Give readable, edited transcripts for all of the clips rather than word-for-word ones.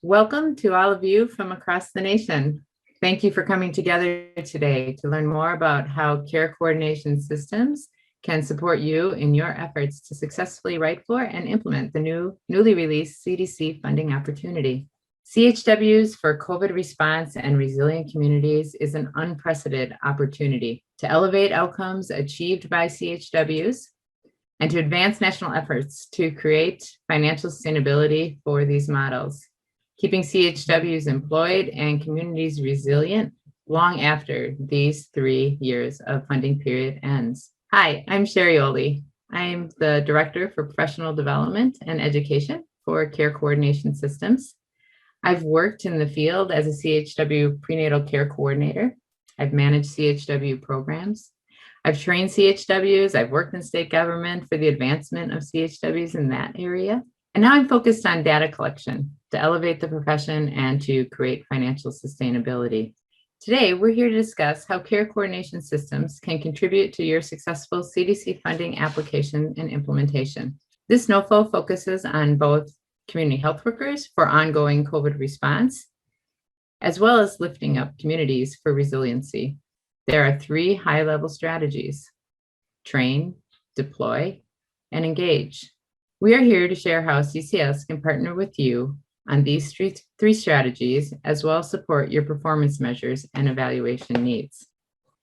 Welcome to all of you from across the nation. Thank you for coming together today to learn more about how care coordination systems can support you in your efforts to successfully write for and implement the newly released CDC funding opportunity. CHWs for COVID response and resilient communities is an unprecedented opportunity to elevate outcomes achieved by CHWs and to advance national efforts to create financial sustainability for these models, keeping CHWs employed and communities resilient long after these 3 years of funding period ends. Hi, I'm Sherri Ohly. I'm the Director for Professional Development and Education for Care Coordination Systems. I've worked in the field as a CHW prenatal care coordinator. I've managed CHW programs. I've trained CHWs. I've worked in state government for the advancement of CHWs in that area. And now I'm focused on data collection to elevate the profession and to create financial sustainability. Today, we're here to discuss how care coordination systems can contribute to your successful CDC funding application and implementation. This NOFO focuses on both community health workers for ongoing COVID response, as well as lifting up communities for resiliency. There are 3 high-level strategies: train, deploy, and engage. We are here to share how CCS can partner with you on these 3 strategies, as well as support your performance measures and evaluation needs.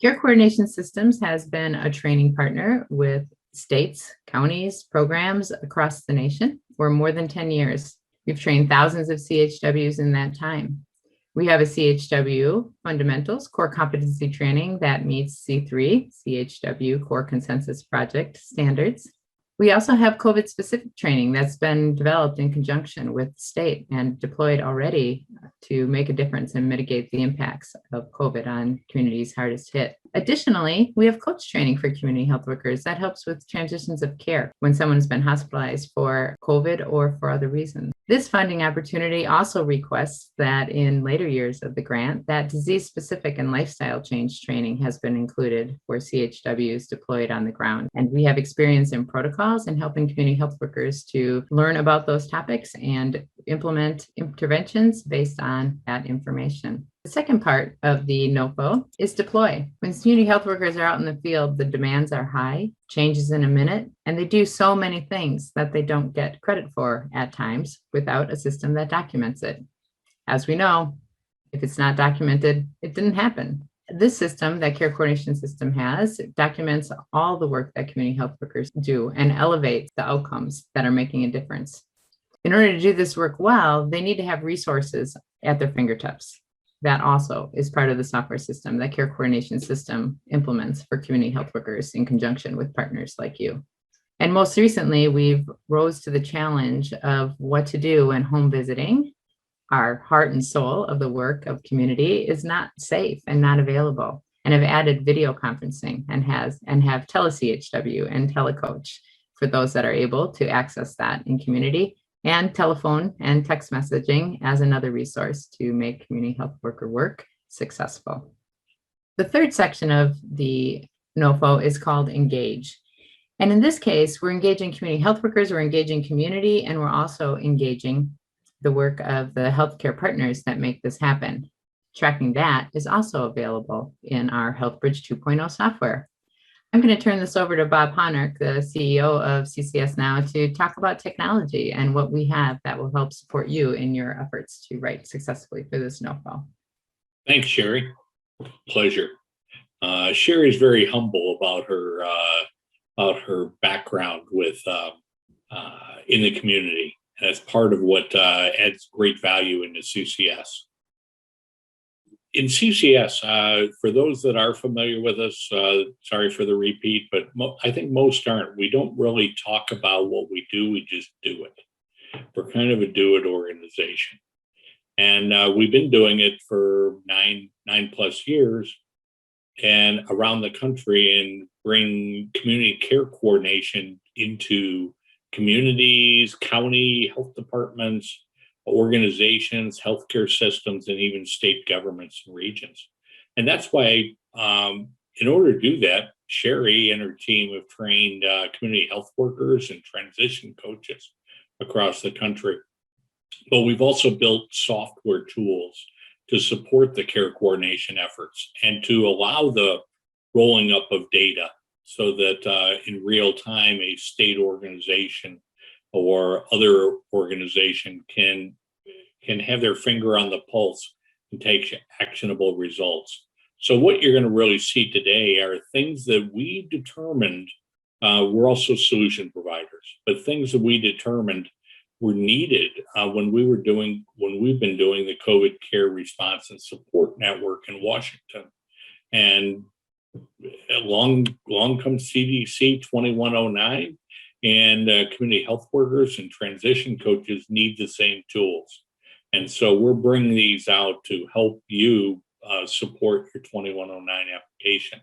Care Coordination Systems has been a training partner with states, counties, programs across the nation for more than 10 years. We've trained thousands of CHWs in that time. We have a CHW Fundamentals Core Competency Training that meets C3, CHW Core Consensus Project standards. We also have COVID-specific training that's been developed in conjunction with the state and deployed already to make a difference and mitigate the impacts of COVID on communities hardest hit. Additionally, we have coach training for community health workers that helps with transitions of care when someone's been hospitalized for COVID or for other reasons. This funding opportunity also requests that in later years of the grant, that disease-specific and lifestyle change training has been included for CHWs deployed on the ground. And we have experience in protocols and helping community health workers to learn about those topics and implement interventions based on that information. The second part of the NOFO is deploy. When community health workers are out in the field, the demands are high, changes in a minute, and they do so many things that they don't get credit for at times without a system that documents it. As we know, if it's not documented, it didn't happen. This system, that Care Coordination System has, documents all the work that community health workers do and elevates the outcomes that are making a difference. In order to do this work well, they need to have resources at their fingertips. That also is part of the software system that Care Coordination System implements for community health workers in conjunction with partners like you. And most recently, we've rose to the challenge of what to do when home visiting, our heart and soul of the work of community, is not safe and not available, and have added video conferencing and have tele-CHW and telecoach for those that are able to access that in community, and telephone and text messaging as another resource to make community health worker work successful. The third section of the NOFO is called Engage. And in this case, we're engaging community health workers, we're engaging community, and we're also engaging the work of the healthcare partners that make this happen. Tracking that is also available in our HealthBridge 2.0 software. I'm going to turn this over to Bob Harnach, the CEO of CCS now, to talk about technology and what we have that will help support you in your efforts to write successfully for this NOFO. Thanks, Sherri. Pleasure. Sherri is very humble about her background with in the community. And that's part of what adds great value into CCS. In CCS, for those that are familiar with us, sorry for the repeat, but I think most aren't. We don't really talk about what we do, we just do it. We're kind of a do-it organization. And we've been doing it for nine plus years and around the country, and bring community care coordination into communities, county health departments, organizations, healthcare systems, and even state governments and regions. And that's why, in order to do that, Sherri and her team have trained community health workers and transition coaches across the country. But we've also built software tools to support the care coordination efforts and to allow the rolling up of data so that in real time, a state organization or other organization can have their finger on the pulse and take actionable results. So what you're going to really see today are things that we determined, we're also solution providers, but things that we determined were needed when we've been doing the COVID care response and support network in Washington. And along comes CDC-2109, and community health workers and transition coaches need the same tools. And so we're bringing these out to help you support your 2109 application.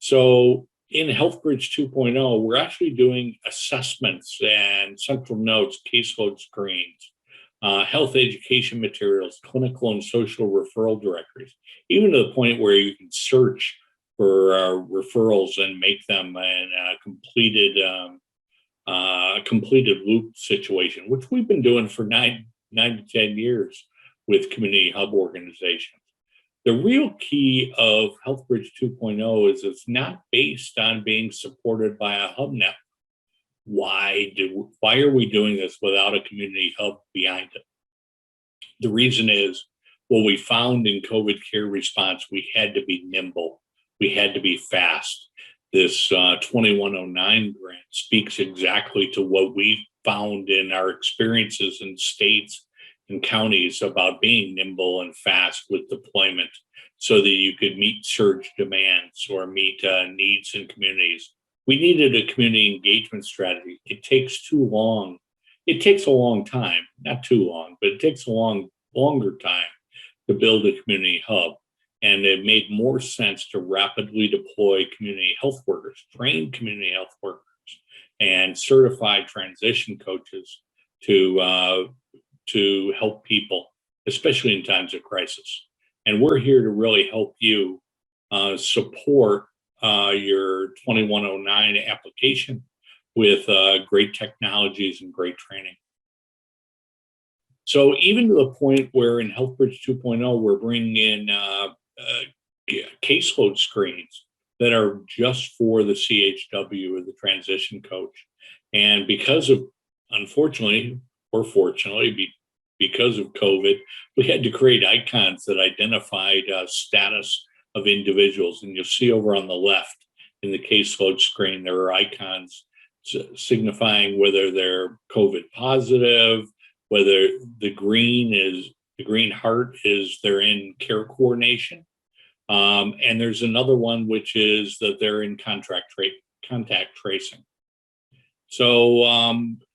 So in HealthBridge 2.0, we're actually doing assessments and central notes, caseload screens, health education materials, clinical and social referral directories, even to the point where you can search for referrals and make them in a completed loop situation, which we've been doing for 9 to 10 years with community hub organizations. The real key of HealthBridge 2.0 is it's not based on being supported by a hub network. Why are we doing this without a community hub behind it? The reason is, what we found in COVID care response, we had to be nimble. We had to be fast. This 2109 grant speaks exactly to what we found in our experiences in states and counties about being nimble and fast with deployment so that you could meet surge demands or meet needs in communities. We needed a community engagement strategy. It takes too long. It takes a long time, not too long, but it takes a longer time to build a community hub. And it made more sense to rapidly deploy community health workers, trained community health workers, and certified transition coaches to help people, especially in times of crisis. And we're here to really help you support your 2109 application with great technologies and great training. So even to the point where in HealthBridge 2.0, we're bringing in caseload screens that are just for the CHW or the transition coach. And because of, unfortunately or fortunately, because of COVID, we had to create icons that identified status of individuals. And you'll see over on the left in the caseload screen, there are icons signifying whether they're COVID positive, whether the green heart is they're in care coordination. And there's another one, which is that they're in contact tracing.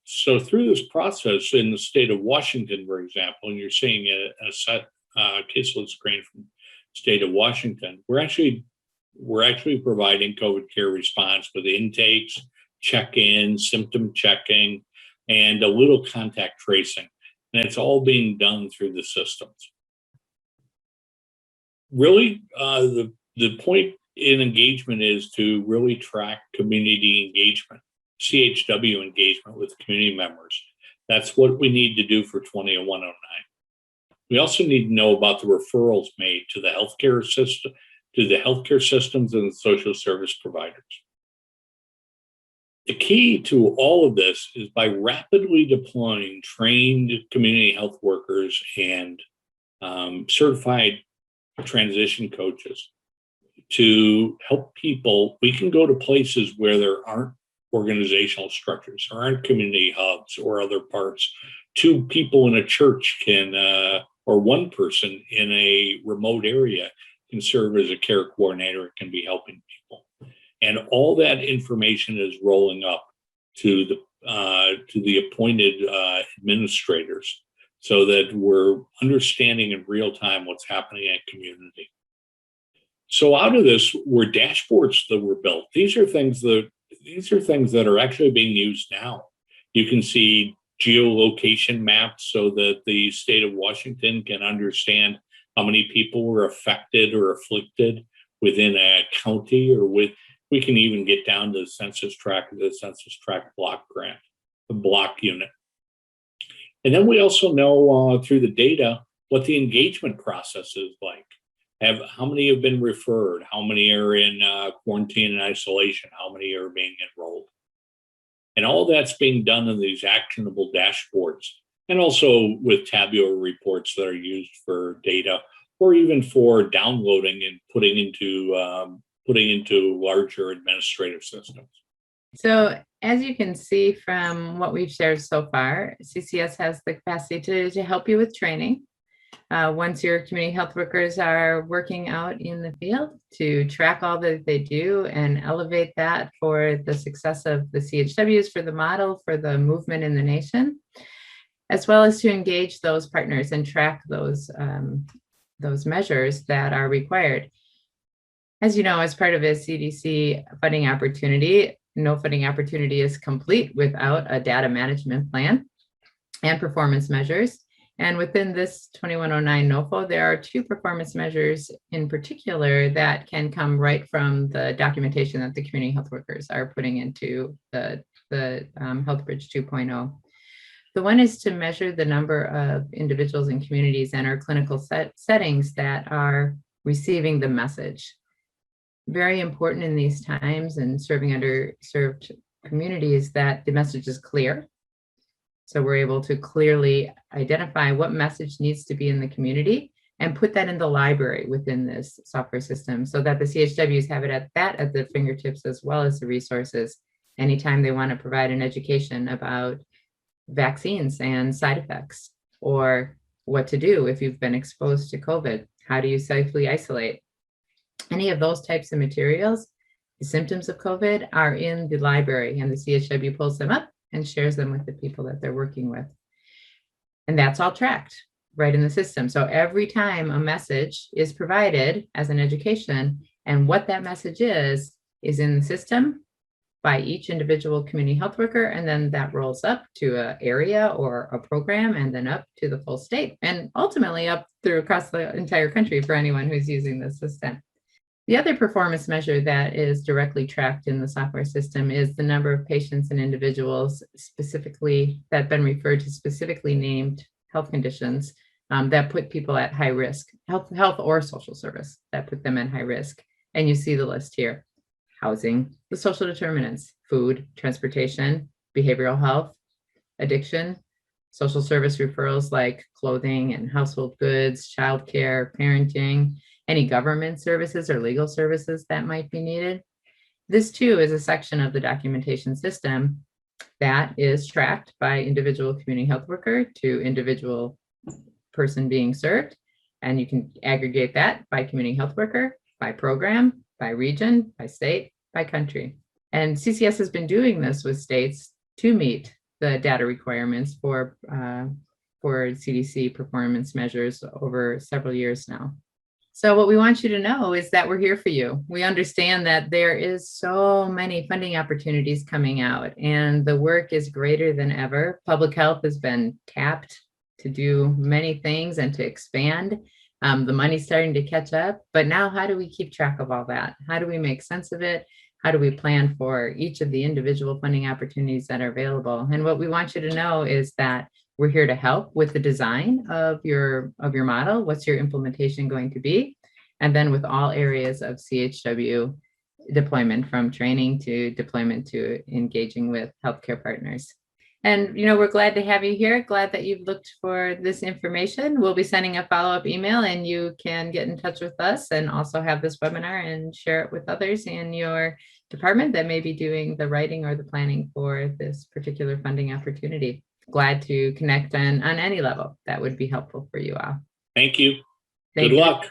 So through this process in the state of Washington, for example, and you're seeing a set caseload screen from the state of Washington, we're actually providing COVID care response with intakes, check-in, symptom checking, and a little contact tracing. And it's all being done through the systems. Really, the point in engagement is to really track community engagement, CHW engagement with community members. That's what we need to do for 2109. We also need to know about the referrals made to the healthcare system, to the healthcare systems and the social service providers. The key to all of this is by rapidly deploying trained community health workers and certified transition coaches to help people. We can go to places where there aren't organizational structures, there aren't community hubs or other parts. 2 people in a church can, or 1 person in a remote area can serve as a care coordinator. It can be helping people. And all that information is rolling up to the appointed administrators so that we're understanding in real time what's happening in community. So out of this were dashboards that were built. These are things that are actually being used now. You can see geolocation maps so that the state of Washington can understand how many people were affected or afflicted within a county, or we can even get down to the census tract block grant, the block unit. And then we also know through the data what the engagement process is like. How many have been referred? How many are in quarantine and isolation? How many are being enrolled? And all that's being done in these actionable dashboards, and also with tabular reports that are used for data, or even for downloading and putting into larger administrative systems. So as you can see from what we've shared so far, CCS has the capacity to help you with training. Once your community health workers are working out in the field, to track all that they do and elevate that for the success of the CHWs, for the model, for the movement in the nation, as well as to engage those partners and track those measures that are required. As you know, as part of a CDC funding opportunity, no funding opportunity is complete without a data management plan and performance measures. And within this 2109 NOFO, there are two performance measures in particular that can come right from the documentation that the community health workers are putting into the Health Bridge 2.0. The one is to measure the number of individuals and communities in our clinical settings that are receiving the message. Very important in these times and serving underserved communities that the message is clear. So we're able to clearly identify what message needs to be in the community and put that in the library within this software system, so that the CHWs have it at the fingertips, as well as the resources anytime they want to provide an education about vaccines and side effects, or what to do if you've been exposed to COVID. How do you safely isolate? Any of those types of materials, the symptoms of COVID, are in the library, and the CHW pulls them up and shares them with the people that they're working with. And that's all tracked right in the system. So every time a message is provided as an education, and what that message is in the system by each individual community health worker, and then that rolls up to an area or a program, and then up to the full state, and ultimately up through across the entire country for anyone who's using the system. The other performance measure that is directly tracked in the software system is the number of patients and individuals specifically that have been referred to specifically named health conditions that put people at high risk, health or social service that put them at high risk. And you see the list here: housing, the social determinants, food, transportation, behavioral health, addiction, social service referrals like clothing and household goods, childcare, parenting, any government services or legal services that might be needed. This too is a section of the documentation system that is tracked by individual community health worker to individual person being served. And you can aggregate that by community health worker, by program, by region, by state, by country. And CCS has been doing this with states to meet the data requirements for CDC performance measures over several years now. So what we want you to know is that we're here for you. We understand that there is so many funding opportunities coming out, and the work is greater than ever. Public health has been tapped to do many things and to expand. The money's starting to catch up, but now how do we keep track of all that? How do we make sense of it? How do we plan for each of the individual funding opportunities that are available? And what we want you to know is that we're here to help with the design of your model. What's your implementation going to be? And then with all areas of CHW deployment, from training to deployment to engaging with healthcare partners. And, we're glad to have you here. Glad that you've looked for this information. We'll be sending a follow-up email, and you can get in touch with us and also have this webinar and share it with others in your department that may be doing the writing or the planning for this particular funding opportunity. Glad to connect on any level that would be helpful for you all. Thank you. Thank Good you. luck.